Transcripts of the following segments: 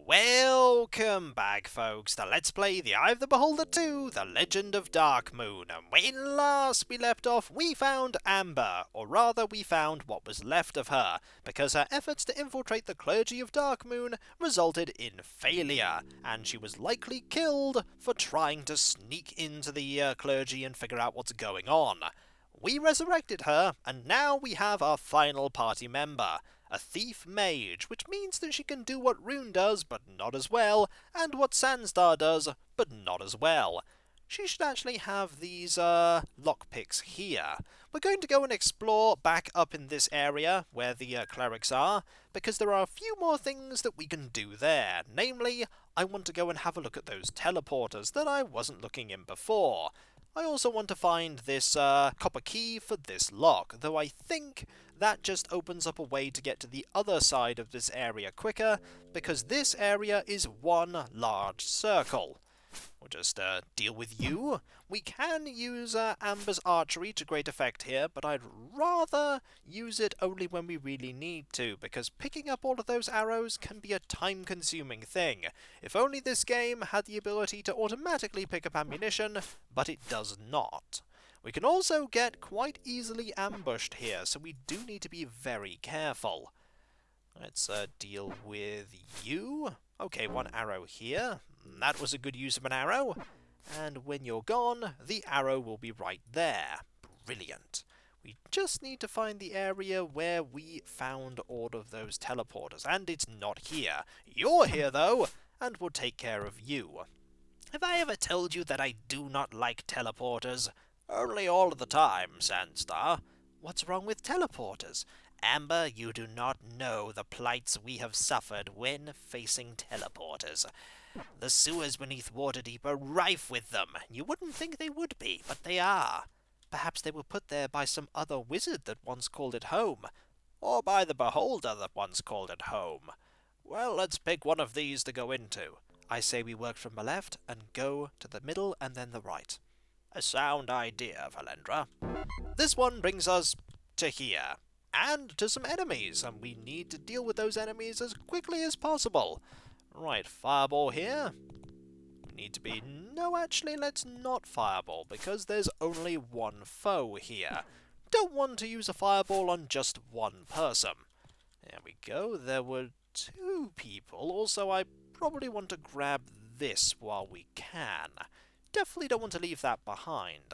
Welcome back, folks, to Let's Play The Eye of the Beholder 2, The Legend of Dark Moon. And when last we left off, we found Amber, or rather we found what was left of her, because her efforts to infiltrate the clergy of Dark Moon resulted in failure, and she was likely killed for trying to sneak into the clergy and figure out what's going on. We resurrected her, and now we have our final party member, a thief mage, which means that she can do what Rune does, but not as well, and what Sandstar does, but not as well. She should actually have these, lockpicks here. We're going to go and explore back up in this area, where the clerics are, because there are a few more things that we can do there. Namely, I want to go and have a look at those teleporters that I wasn't looking in before. I also want to find this copper key for this lock, though I think that just opens up a way to get to the other side of this area quicker, because this area is one large circle. We'll just deal with you. We can use Amber's archery to great effect here, but I'd rather use it only when we really need to, because picking up all of those arrows can be a time-consuming thing. If only this game had the ability to automatically pick up ammunition, but it does not. We can also get quite easily ambushed here, so we do need to be very careful. Let's deal with you. Okay, one arrow here. That was a good use of an arrow. And when you're gone, the arrow will be right there. Brilliant. We just need to find the area where we found all of those teleporters, and it's not here. You're here, though, and we'll take care of you. Have I ever told you that I do not like teleporters? Only all of the time, Sandstar. What's wrong with teleporters? Amber, you do not know the plights we have suffered when facing teleporters. The sewers beneath Waterdeep are rife with them. You wouldn't think they would be, but they are. Perhaps they were put there by some other wizard that once called it home. Or by the beholder that once called it home. Well, let's pick one of these to go into. I say we work from the left and go to the middle and then the right. A sound idea, Valendra. This one brings us to here, and to some enemies, and we need to deal with those enemies as quickly as possible. Right, fireball here. Need to be... No, actually, let's not fireball, because there's only one foe here. Don't want to use a fireball on just one person. There we go, there were two people. Also, I probably want to grab this while we can. Definitely don't want to leave that behind.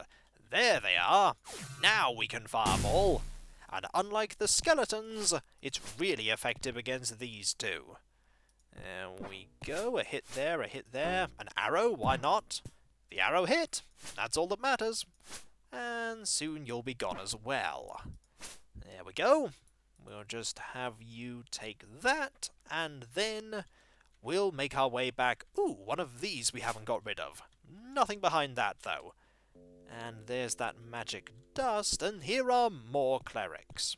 There they are. Now we can fireball. And unlike the skeletons, it's really effective against these two. There we go. A hit there, An arrow, why not? The arrow hit. That's all that matters. And soon you'll be gone as well. There we go. We'll just have you take that, and then we'll make our way back. Ooh, one of these we haven't got rid of. Nothing behind that, though. And there's that magic dust, and here are more clerics.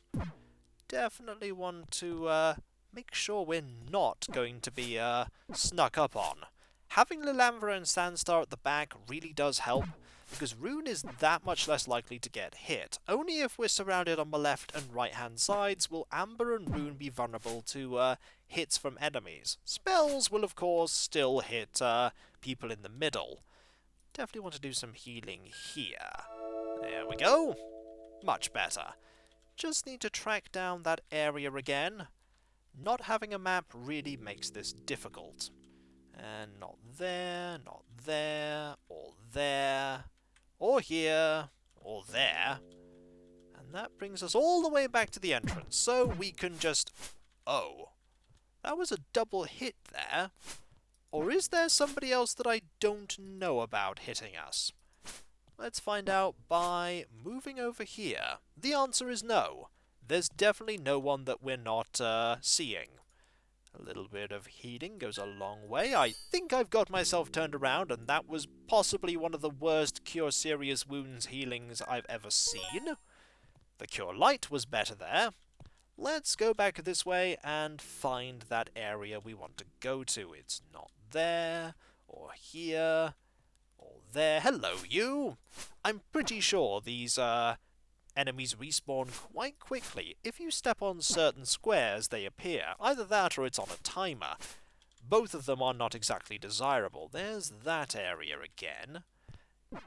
Definitely want to make sure we're not going to be snuck up on. Having Lilamvra and Sandstar at the back really does help, because Rune is that much less likely to get hit. Only if we're surrounded on the left and right-hand sides will Amber and Rune be vulnerable to hits from enemies. Spells will, of course, still hit people in the middle. Definitely want to do some healing here. There we go. Much better. Just need to track down that area again. Not having a map really makes this difficult. And not there, or here, or there. And that brings us all the way back to the entrance, so we can just... Oh. That was a double hit there. Or is there somebody else that I don't know about hitting us? Let's find out by moving over here. The answer is no. There's definitely no one that we're not seeing. A little bit of healing goes a long way. I think I've got myself turned around, and that was possibly one of the worst Cure Serious Wounds healings I've ever seen. The Cure Light was better there. Let's go back this way and find that area we want to go to. It's not there, or here, or there. Hello, you! I'm pretty sure these enemies respawn quite quickly. If you step on certain squares, they appear. Either that or it's on a timer. both of them are not exactly desirable. There's that area again.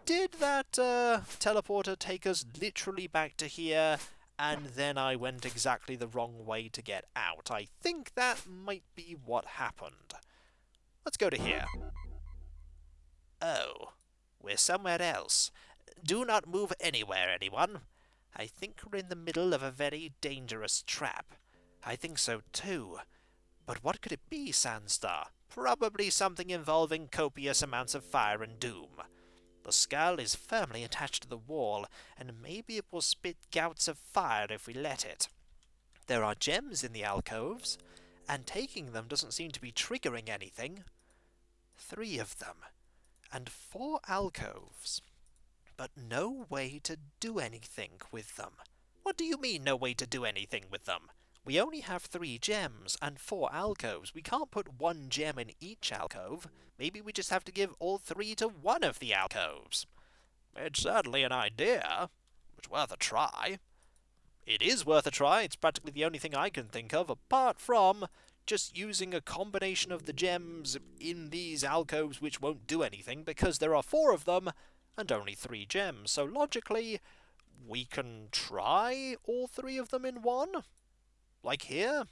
Did that teleporter take us literally back to here, and then I went exactly the wrong way to get out? I think that might be what happened. Let's go to here. Oh, we're somewhere else. Do not move anywhere, anyone. I think we're in the middle of a very dangerous trap. I think so too. But what could it be, Sandstar? Probably something involving copious amounts of fire and doom. The skull is firmly attached to the wall, and maybe it will spit gouts of fire if we let it. There are gems in the alcoves, and taking them doesn't seem to be triggering anything. 3 of them, and 4 alcoves, but no way to do anything with them. What do you mean, no way to do anything with them? We only have 3 gems and 4 alcoves. We can't put 1 gem in each alcove. Maybe we just have to give all 3 to one of the alcoves. It's certainly an idea. It's worth a try. It is worth a try. It's practically the only thing I can think of, apart from just using a combination of the gems in these alcoves which won't do anything, because there are 4 of them and only 3 gems. So logically, we can try all 3 of them in one. Like here?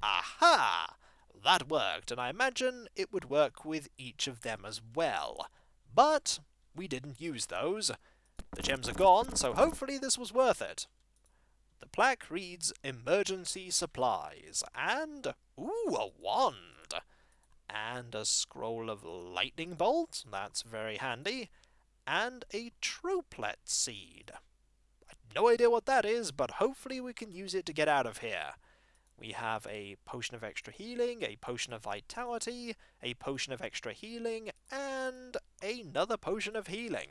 Aha! That worked, and I imagine it would work with each of them as well. But we didn't use those. The gems are gone, so hopefully this was worth it. The plaque reads emergency supplies, and, ooh, a wand! And a scroll of lightning bolt, that's very handy, and a troplet seed. No idea what that is, but hopefully we can use it to get out of here. We have a potion of extra healing, a potion of vitality, a potion of extra healing, and another potion of healing.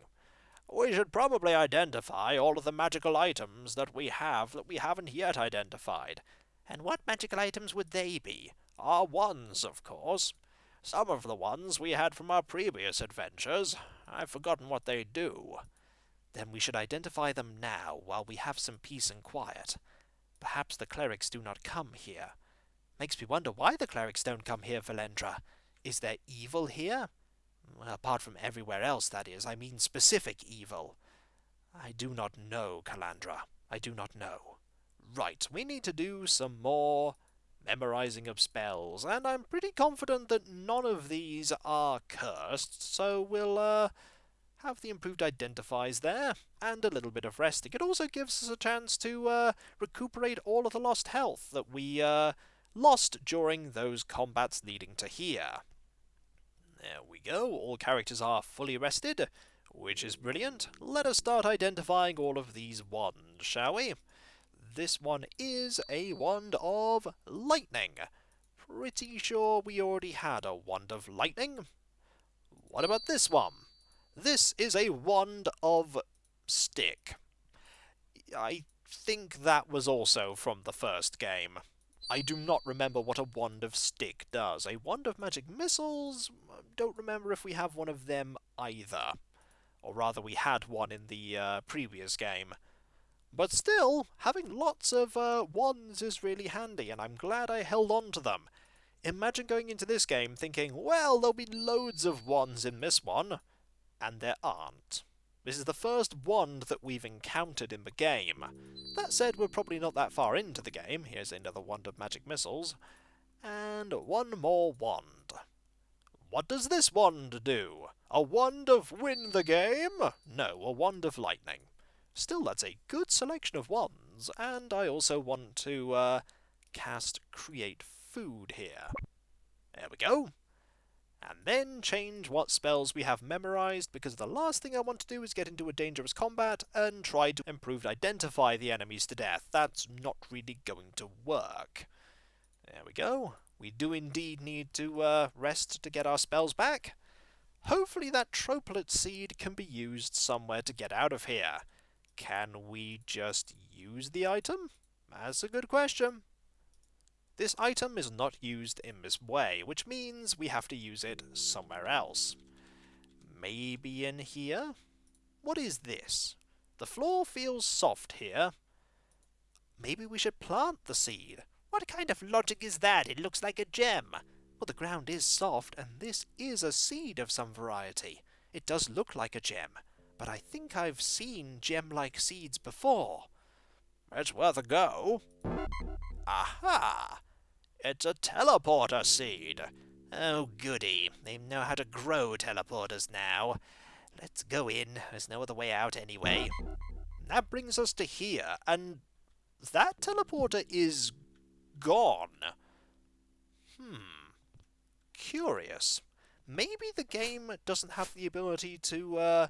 We should probably identify all of the magical items that we haven't yet identified. And what magical items would they be? Our wands, of course. Some of the ones we had from our previous adventures. I've forgotten what they do. Then we should identify them now, while we have some peace and quiet. Perhaps the clerics do not come here. Makes me wonder why the clerics don't come here, Valendra. Is there evil here? Well, apart from everywhere else, that is. I mean specific evil. I do not know, Calandra. I do not know. Right, we need to do some more memorizing of spells, and I'm pretty confident that none of these are cursed, so we'll, have the improved identifies there, and a little bit of resting. It also gives us a chance to recuperate all of the lost health that we lost during those combats leading to here. There we go, all characters are fully rested, which is brilliant. Let us start identifying all of these wands, shall we? This one is a wand of lightning. Pretty sure we already had a wand of lightning. What about this one? This is a wand of stick. I think that was also from the first game. I do not remember what a wand of stick does. A wand of magic missiles? Don't remember if we have one of them either. Or rather, we had one in the previous game. But still, having lots of wands is really handy, and I'm glad I held on to them. Imagine going into this game thinking, well, there'll be loads of wands in this one. And there aren't. This is the first wand that we've encountered in the game. That said, we're probably not that far into the game. Here's another wand of magic missiles. And one more wand. What does this wand do? A wand of win the game? No, a wand of lightning. Still, that's a good selection of wands, and I also want to cast create food here. There we go. And then change what spells we have memorized, because the last thing I want to do is get into a dangerous combat and try to improve identify the enemies to death. That's not really going to work. There we go. We do indeed need to rest to get our spells back. Hopefully that troplet seed can be used somewhere to get out of here. Can we just use the item? That's a good question. This item is not used in this way, which means we have to use it somewhere else. Maybe in here? What is this? The floor feels soft here. Maybe we should plant the seed. What kind of logic is that? It looks like a gem. Well, the ground is soft, and this is a seed of some variety. It does look like a gem, but I think I've seen gem-like seeds before. It's worth a go. Aha! It's a teleporter seed. Oh, goody. They know how to grow teleporters now. Let's go in. There's no other way out anyway. That brings us to here, and that teleporter is gone. Curious. Maybe the game doesn't have the ability to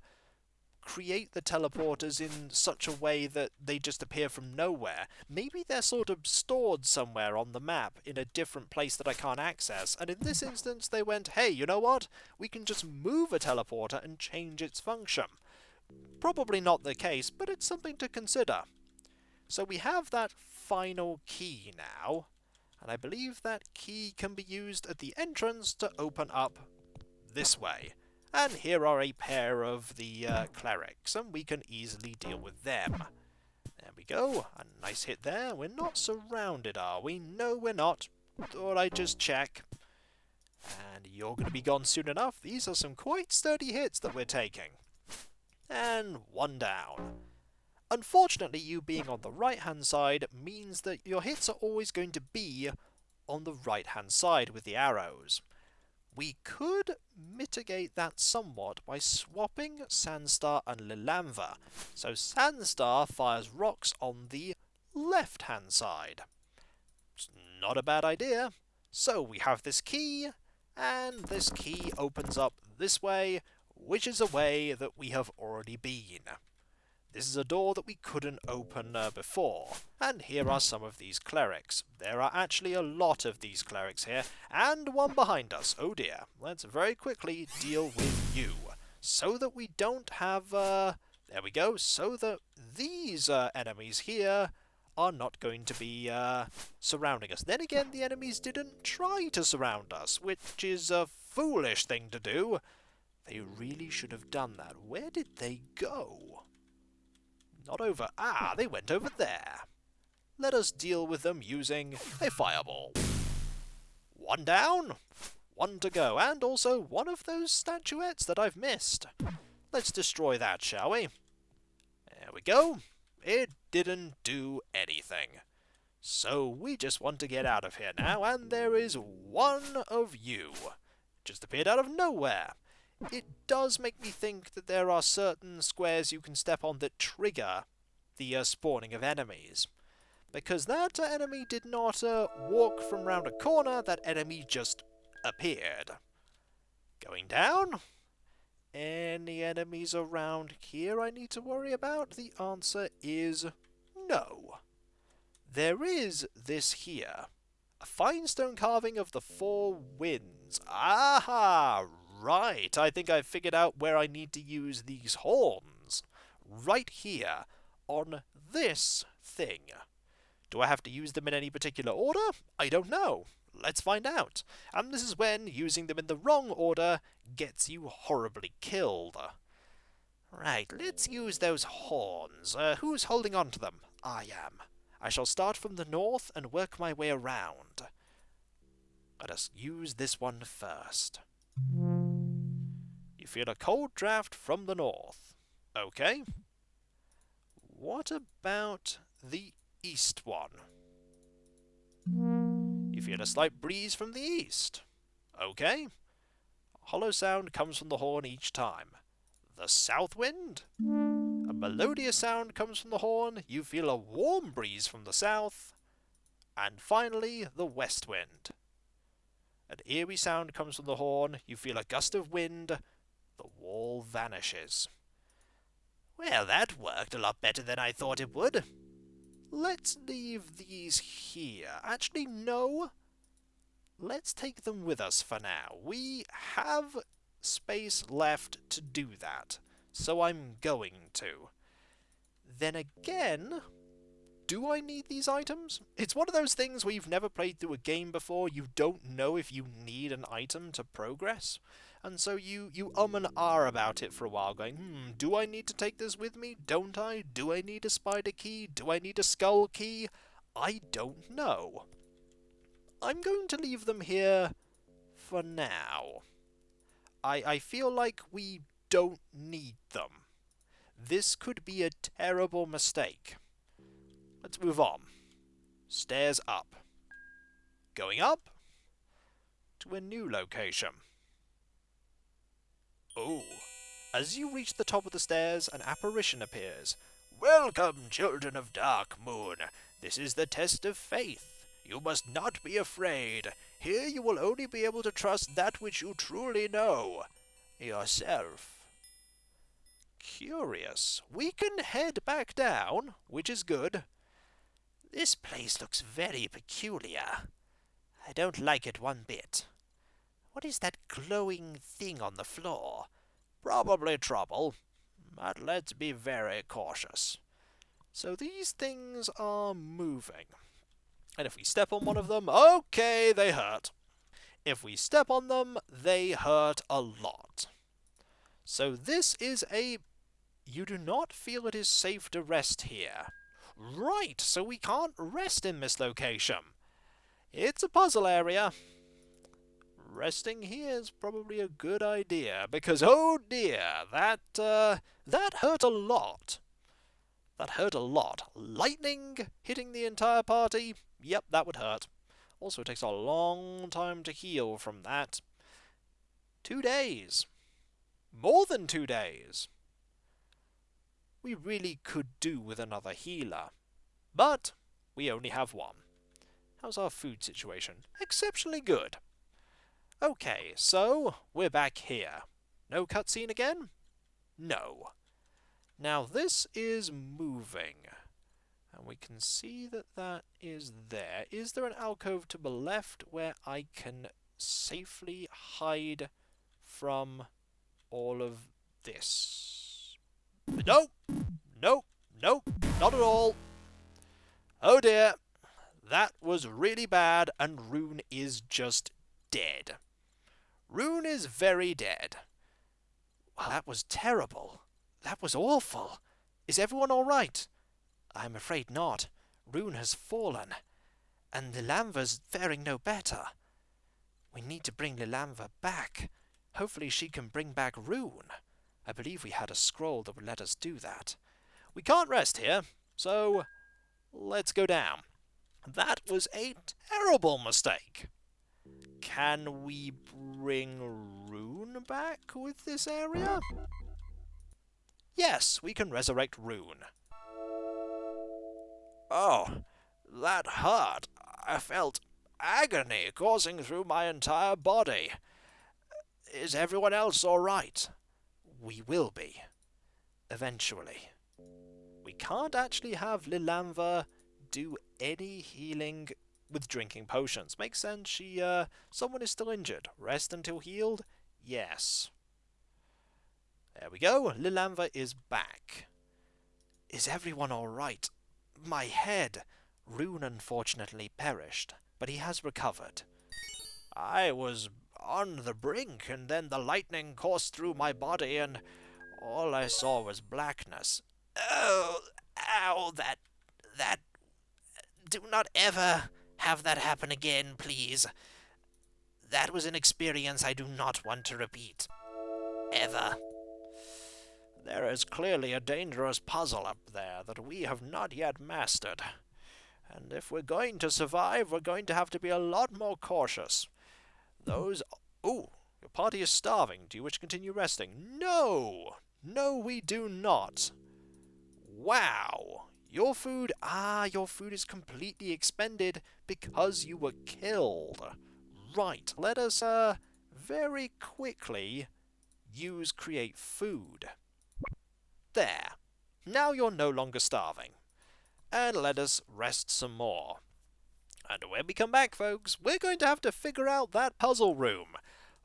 create the teleporters in such a way that they just appear from nowhere. Maybe they're sort of stored somewhere on the map in a different place that I can't access, and in this instance they went, hey, you know what? We can just move a teleporter and change its function. Probably not the case, but it's something to consider. So we have that final key now, and I believe that key can be used at the entrance to open up this way. And here are a pair of the clerics, and we can easily deal with them. There we go, a nice hit there. We're not surrounded, are we? No, we're not. Thought I'd just check. And you're going to be gone soon enough. These are some quite sturdy hits that we're taking. And one down. Unfortunately, you being on the right-hand side means that your hits are always going to be on the right-hand side with the arrows. We could mitigate that somewhat by swapping Sandstar and Lilanva. So Sandstar fires rocks on the left-hand side. It's not a bad idea. So we have this key, and this key opens up this way, which is a way that we have already been. This is a door that we couldn't open before, and here are some of these clerics. There are actually a lot of these clerics here, and one behind us. Oh dear. Let's very quickly deal with you, so that we don't have, there we go, so that these enemies here are not going to be surrounding us. Then again, the enemies didn't try to surround us, which is a foolish thing to do. They really should have done that. Where did they go? Not over. Ah, they went over there. Let us deal with them using a fireball. One down, one to go, and also one of those statuettes that I've missed. Let's destroy that, shall we? There we go. It didn't do anything. So we just want to get out of here now, and there is one of you. Just appeared out of nowhere. It does make me think that there are certain squares you can step on that trigger the spawning of enemies. Because that enemy did not walk from round a corner, that enemy just appeared. Going down. Any enemies around here I need to worry about? The answer is no. There is this here. A fine stone carving of the four winds. Aha! Right, I think I've figured out where I need to use these horns. Right here, on this thing. Do I have to use them in any particular order? I don't know. Let's find out. And this is when using them in the wrong order gets you horribly killed. Right, let's use those horns. Who's holding on to them? I am. I shall start from the north and work my way around. Let us use this one first. You feel a cold draft from the north. Okay. What about the east one? You feel a slight breeze from the east. Okay. A hollow sound comes from the horn each time. The south wind? A melodious sound comes from the horn. You feel a warm breeze from the south. And finally, the west wind. An eerie sound comes from the horn. You feel a gust of wind. The wall vanishes. Well, that worked a lot better than I thought it would. Let's leave these here. Actually, no. Let's take them with us for now. We have space left to do that, so I'm going to. Then again, do I need these items? It's one of those things where you've never played through a game before, you don't know if you need an item to progress, and so you and ah about it for a while, going, do I need to take this with me? Don't I? Do I need a spider key? Do I need a skull key? I don't know. I'm going to leave them here for now. I feel like we don't need them. This could be a terrible mistake. Let's move on. Stairs up. Going up to a new location. Oh, as you reach the top of the stairs, an apparition appears. Welcome, children of Dark Moon. This is the test of faith. You must not be afraid. Here you will only be able to trust that which you truly know. Yourself. Curious. We can head back down, which is good. This place looks very peculiar. I don't like it one bit. What is that glowing thing on the floor? Probably trouble, but let's be very cautious. So these things are moving. And if we step on one of them, okay, they hurt. If we step on them, they hurt a lot. So this is a... You do not feel it is safe to rest here. Right, so we can't rest in this location. It's a puzzle area. Resting here is probably a good idea, because oh dear, that hurt a lot. That hurt a lot. Lightning hitting the entire party? Yep, that would hurt. Also, it takes a long time to heal from that. 2 days. More than 2 days. We really could do with another healer. But we only have one. How's our food situation? Exceptionally good. Okay, so we're back here. No cutscene again? No. Now this is moving. And we can see that that is there. Is there an alcove to the left where I can safely hide from all of this? Nope! Nope! Nope! Not at all! Oh dear! That was really bad, and Rune is just dead. Rune is very dead. Well, that was terrible. That was awful. Is everyone all right? I'm afraid not. Rune has fallen, and Lilanva's faring no better. We need to bring Lilanva back. Hopefully she can bring back Rune. I believe we had a scroll that would let us do that. We can't rest here, so let's go down. That was a terrible mistake. Can we bring Rune back with this area? Yes, we can resurrect Rune. Oh, that hurt. I felt agony coursing through my entire body. Is everyone else all right? We will be. Eventually. We can't actually have Lilanva do any healing with drinking potions. Makes sense. Someone is still injured. Rest until healed? Yes. There we go. Lilanva is back. Is everyone all right? My head. Rune unfortunately perished, but he has recovered. I was on the brink, and then the lightning coursed through my body, and all I saw was blackness. Oh, ow, that... Do not ever have that happen again, please. That was an experience I do not want to repeat. Ever. There is clearly a dangerous puzzle up there that we have not yet mastered. And if we're going to survive, we're going to have to be a lot more cautious. Those... Ooh, your party is starving. Do you wish to continue resting? No! No, we do not. Wow. Your food... your food is completely expended because you were killed. Right, let us, very quickly use create food. There. Now you're no longer starving. And let us rest some more. And when we come back, folks, we're going to have to figure out that puzzle room.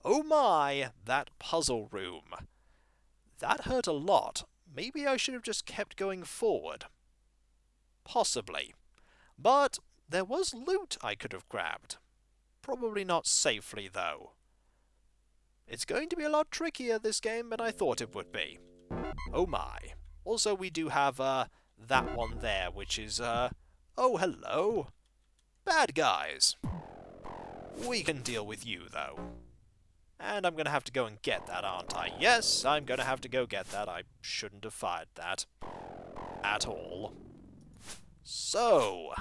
Oh my, that puzzle room. That hurt a lot. Maybe I should have just kept going forward. Possibly. But there was loot I could have grabbed. Probably not safely, though. It's going to be a lot trickier this game than I thought it would be. Oh my. Also, we do have, that one there, which is, oh, hello. Bad guys. We can deal with you, though. And I'm going to have to go and get that, aren't I? Yes, I'm going to have to go get that. I shouldn't have fired that. At all. So,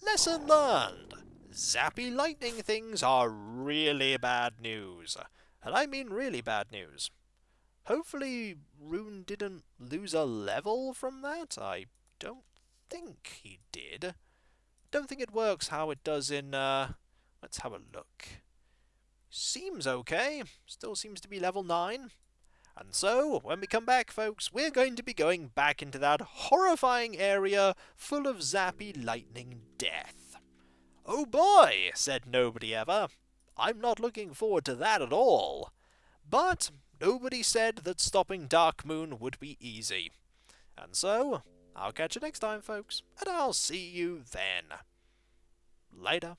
lesson learned. Zappy lightning things are really bad news. And I mean really bad news. Hopefully Rune didn't lose a level from that. I don't think he did. Don't think it works how it does in, let's have a look. Seems okay. Still seems to be level 9. And so, when we come back, folks, we're going to be going back into that horrifying area full of zappy lightning death. Oh boy, said nobody ever. I'm not looking forward to that at all. But nobody said that stopping Dark Moon would be easy. And so, I'll catch you next time, folks, and I'll see you then. Later.